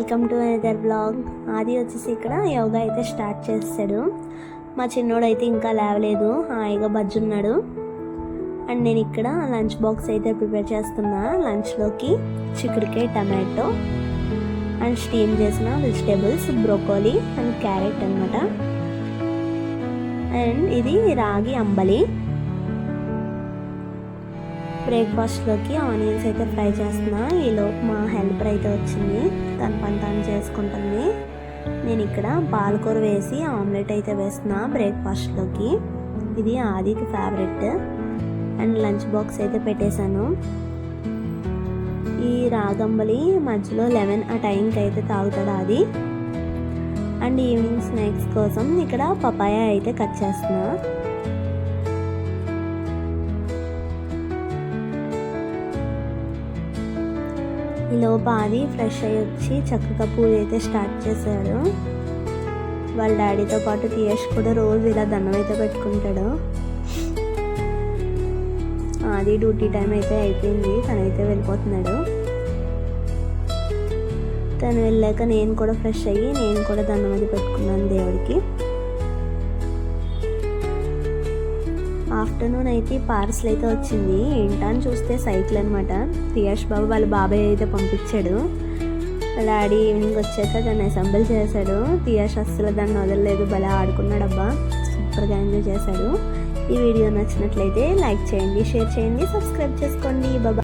Welcome to another blog. ఆది వచ్చేసి ఇక్కడ యోగా అయితే స్టార్ట్ చేస్తాడు. మా చిన్నోడు అయితే ఇంకా లేవలేదు, హాయిగా బజ్జున్నాడు. అండ్ నేను ఇక్కడ లంచ్ బాక్స్ అయితే ప్రిపేర్ చేస్తున్నా. లంచ్లోకి చిక్కుడుకాయ, టమాటో అండ్ స్టీమ్ చేసిన వెజిటేబుల్స్, బ్రోకోలీ అండ్ క్యారెట్ అన్నమాట. అండ్ ఇది రాగి అంబలి. బ్రేక్ఫాస్ట్లోకి ఆనియన్స్ అయితే ఫ్రై చేస్తున్నా. ఈలోపు మా హెల్పర్ అయితే వచ్చింది, తన పని తాను చేసుకుంటుంది. నేను ఇక్కడ పాలకూర వేసి ఆమ్లెట్ అయితే వేస్తున్నా బ్రేక్ఫాస్ట్లోకి. ఇది ఆదికి ఫేవరెట్. అండ్ లంచ్ బాక్స్ అయితే పెట్టేశాను. ఈ రాగంబలి మధ్యలో 11 ఆ టైంకి అయితే తాగుతాడు ఆది. అండ్ ఈవినింగ్ స్నాక్స్ కోసం ఇక్కడ పపాయ అయితే కట్ చేస్తున్నా. ఈలోపు ఆది ఫ్రెష్ అయ్యి వచ్చి చక్కగా పూజ అయితే స్టార్ట్ చేశాడు. వాళ్ళ డాడీతో పాటు తీయష్ కూడా రోజు ఇలా దండం అయితే పెట్టుకుంటాడు. ఆది డ్యూటీ టైం అయితే అయిపోయింది, తనైతే వెళ్ళిపోతున్నాడు. తను వెళ్ళాక నేను కూడా ఫ్రెష్ అయ్యి నేను కూడా దండం అది పెట్టుకున్నాను దేవుడికి. ఆఫ్టర్నూన్ అయితే పార్సల్ అయితే వచ్చింది. ఏంటని చూస్తే సైకిల్ అనమాట. తీయష్ బాబు వాళ్ళ బాబాయ్ అయితే పంపించాడు. వాళ్ళ డాడీ ఈవినింగ్ వచ్చాక దాన్ని అసెంబుల్ చేశాడు. తీయష్ అస్సలు దాన్ని వదలలేదు, భలే ఆడుకున్నాడు. అబ్బా సూపర్గా ఎంజాయ్ చేశాడు. ఈ వీడియో నచ్చినట్లయితే లైక్ చేయండి, షేర్ చేయండి, సబ్స్క్రైబ్ చేసుకోండి. బాబా.